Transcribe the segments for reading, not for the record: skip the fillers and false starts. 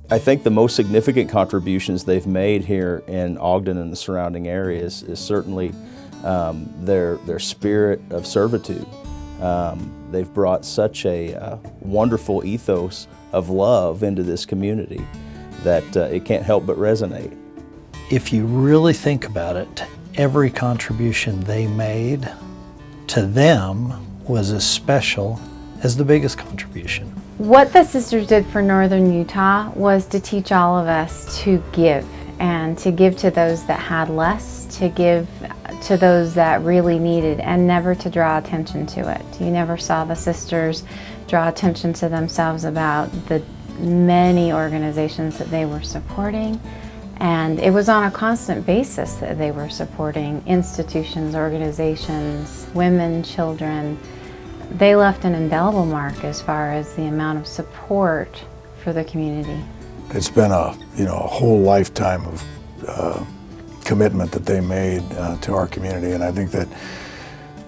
I think the most significant contributions they've made here in Ogden and the surrounding areas is certainly their spirit of servitude. They've brought such a wonderful ethos of love into this community that it can't help but resonate. If you really think about it, every contribution they made to them was as special as the biggest contribution. What the sisters did for Northern Utah was to teach all of us to give, and to give to those that had less, to give to those that really needed, and never to draw attention to it. You never saw the sisters draw attention to themselves about the many organizations that they were supporting, and it was on a constant basis that they were supporting institutions, organizations, women, children. They left an indelible mark as far as the amount of support for the community. It's been a whole lifetime of commitment that they made to our community, and I think that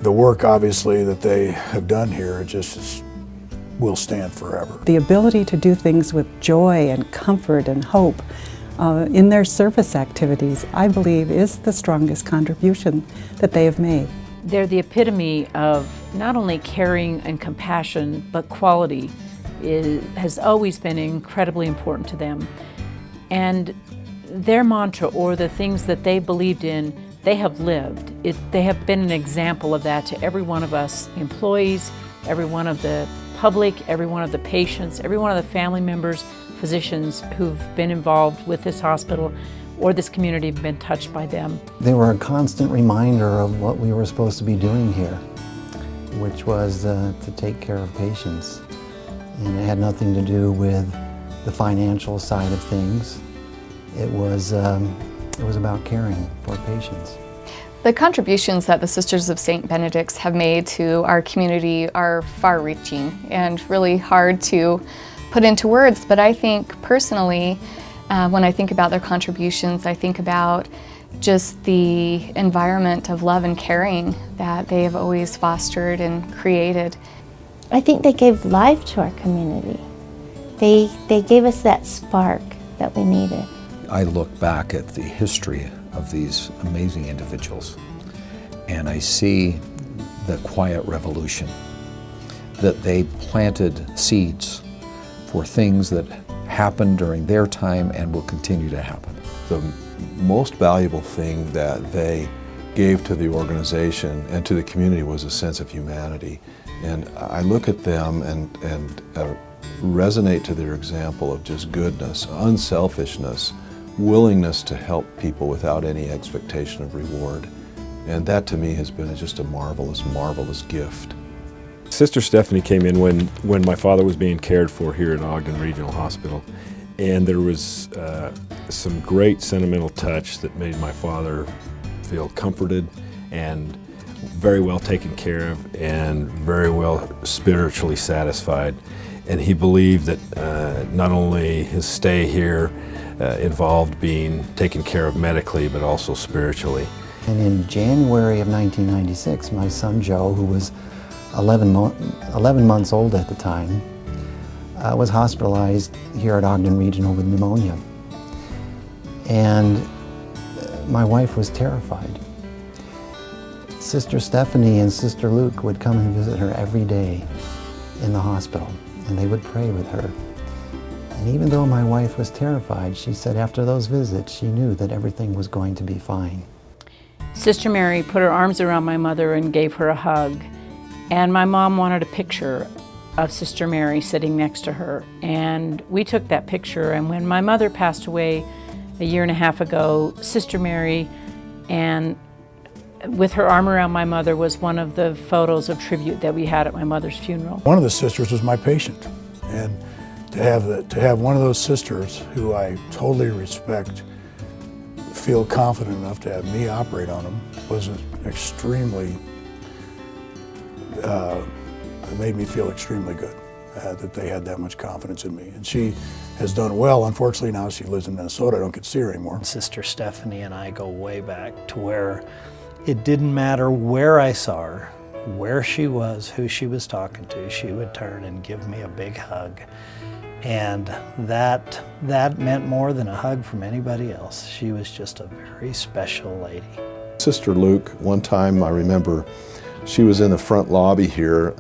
the work obviously that they have done here will stand forever. The ability to do things with joy and comfort and hope in their service activities, I believe, is the strongest contribution that they have made. They're the epitome of not only caring and compassion, but quality has always been incredibly important to them. And their mantra, or the things that they believed in, they have lived. They have been an example of that to every one of us employees, every one of the public, every one of the patients, every one of the family members, physicians who've been involved with this hospital or this community have been touched by them. They were a constant reminder of what we were supposed to be doing here, which was to take care of patients. And it had nothing to do with the financial side of things. It was about caring for patients. The contributions that the Sisters of St. Benedict's have made to our community are far-reaching and really hard to put into words, but I think personally, when I think about their contributions, I think about just the environment of love and caring that they have always fostered and created. I think they gave life to our community. They gave us that spark that we needed. I look back at the history of these amazing individuals, and I see the quiet revolution, that they planted seeds for things that happened during their time and will continue to happen. The most valuable thing that they gave to the organization and to the community was a sense of humanity. And I look at them and resonate to their example of just goodness, unselfishness, willingness to help people without any expectation of reward. And that to me has been just a marvelous, marvelous gift. Sister Stephanie came in when my father was being cared for here at Ogden Regional Hospital, and there was some great sentimental touch that made my father feel comforted and very well taken care of and very well spiritually satisfied. And he believed that not only his stay here involved being taken care of medically, but also spiritually. And in January of 1996, my son Joe, who was 11 months old at the time, was hospitalized here at Ogden Regional with pneumonia. And my wife was terrified. Sister Stephanie and Sister Luke would come and visit her every day in the hospital, and they would pray with her. And even though my wife was terrified, she said after those visits, she knew that everything was going to be fine. Sister Mary put her arms around my mother and gave her a hug. And my mom wanted a picture of Sister Mary sitting next to her. And we took that picture, and when my mother passed away a year and a half ago, Sister Mary, and with her arm around my mother, was one of the photos of tribute that we had at my mother's funeral. One of the sisters was my patient, and to have one of those sisters who I totally respect feel confident enough to have me operate on them was extremely, it made me feel extremely good that they had that much confidence in me. And she has done well. Unfortunately, now she lives in Minnesota. I don't get to see her anymore. Sister Stephanie and I go way back to where it didn't matter where I saw her, where she was, who she was talking to, she would turn and give me a big hug. And that meant more than a hug from anybody else. She was just a very special lady. Sister Luke, one time I remember she was in the front lobby here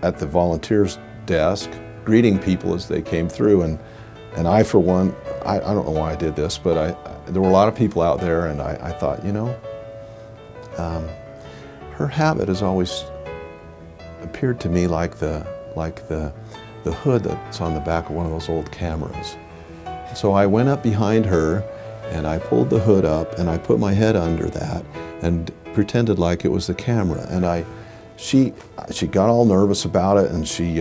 at the volunteers desk, greeting people as they came through. And I, for one, I don't know why I did this, but there were a lot of people out there, and I thought, you know, her habit has always appeared to me like the hood that's on the back of one of those old cameras. So I went up behind her and I pulled the hood up and I put my head under that and pretended like it was the camera. And she got all nervous about it, and she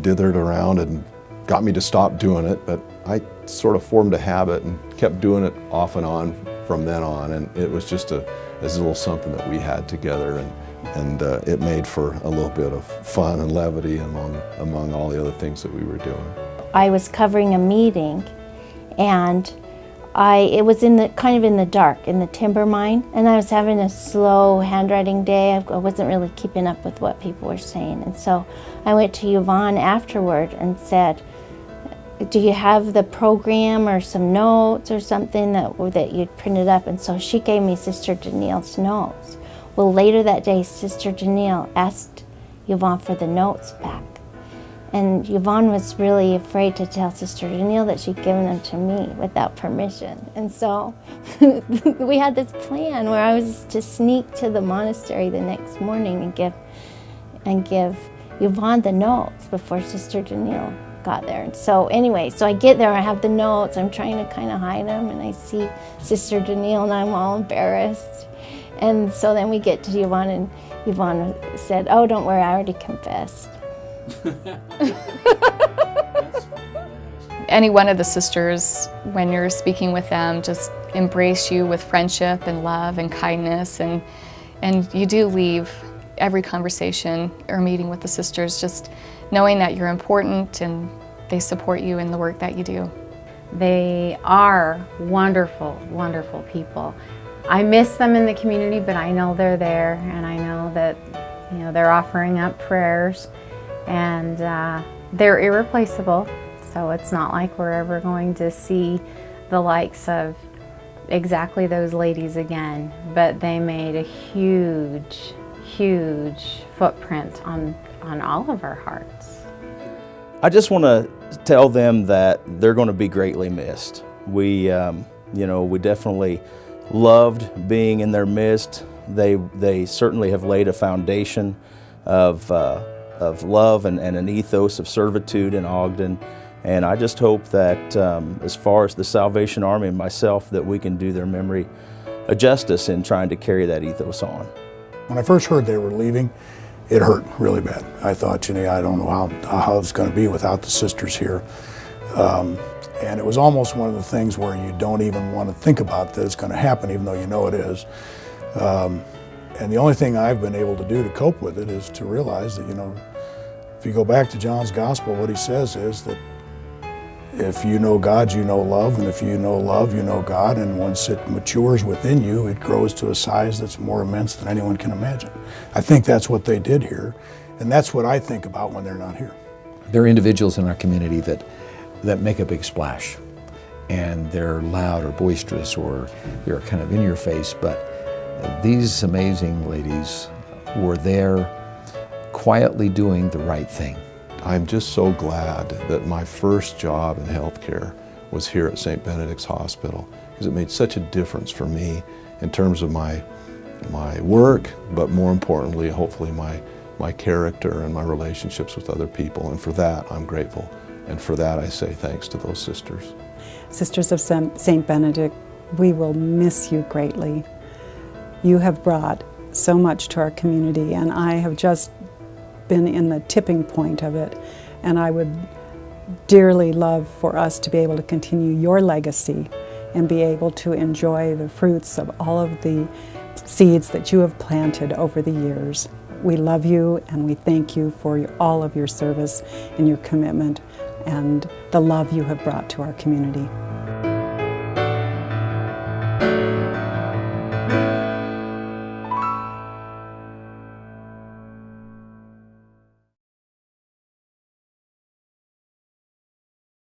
dithered around and got me to stop doing it, but I sort of formed a habit and kept doing it off and on from then on, and it was just a little something that we had together, and it made for a little bit of fun and levity among all the other things that we were doing. I was covering a meeting, and it was kind of in the dark in the timber mine, and I was having a slow handwriting day. I wasn't really keeping up with what people were saying, and so I went to Yvonne afterward and said, do you have the program or some notes or something that you'd printed up? And so she gave me Sister Danielle's notes. Well, later that day, Sister Danielle asked Yvonne for the notes back. And Yvonne was really afraid to tell Sister Danielle that she'd given them to me without permission. And so we had this plan where I was to sneak to the monastery the next morning and give Yvonne the notes before Sister Danielle got there. And so anyway, so I get there, I have the notes, I'm trying to kind of hide them, and I see Sister Danielle and I'm all embarrassed. And so then we get to Yvonne, and Yvonne said, oh, don't worry, I already confessed. Any one of the sisters, when you're speaking with them, just embrace you with friendship and love and kindness, and you do leave every conversation or meeting with the sisters just knowing that you're important and they support you in the work that you do. They are wonderful, wonderful people. I miss them in the community, but I know they're there, and I know that they're offering up prayers, and they're irreplaceable. So it's not like we're ever going to see the likes of exactly those ladies again, but they made a huge, huge footprint on all of our hearts. I just want to tell them that they're going to be greatly missed. We definitely loved being in their midst. They certainly have laid a foundation of love and an ethos of servitude in Ogden. And I just hope that as far as the Salvation Army and myself, that we can do their memory a justice in trying to carry that ethos on. When I first heard they were leaving, it hurt really bad. I thought, I don't know how it's going to be without the sisters here. And it was almost one of the things where you don't even want to think about that it's going to happen, even though you know it is. And the only thing I've been able to do to cope with it is to realize that, if you go back to John's Gospel, what he says is that if you know God, you know love, and if you know love, you know God, and once it matures within you, it grows to a size that's more immense than anyone can imagine. I think that's what they did here, and that's what I think about when they're not here. There are individuals in our community that make a big splash, and they're loud or boisterous or they're kind of in your face, but these amazing ladies were there quietly doing the right thing. I'm just so glad that my first job in healthcare was here at St. Benedict's Hospital, because it made such a difference for me in terms of my work, but more importantly, hopefully my character and my relationships with other people. And for that, I'm grateful. And for that, I say thanks to those sisters. Sisters of St. Benedict, we will miss you greatly. You have brought so much to our community, and I have just been in the tipping point of it, and I would dearly love for us to be able to continue your legacy and be able to enjoy the fruits of all of the seeds that you have planted over the years. We love you, and we thank you for all of your service and your commitment and the love you have brought to our community.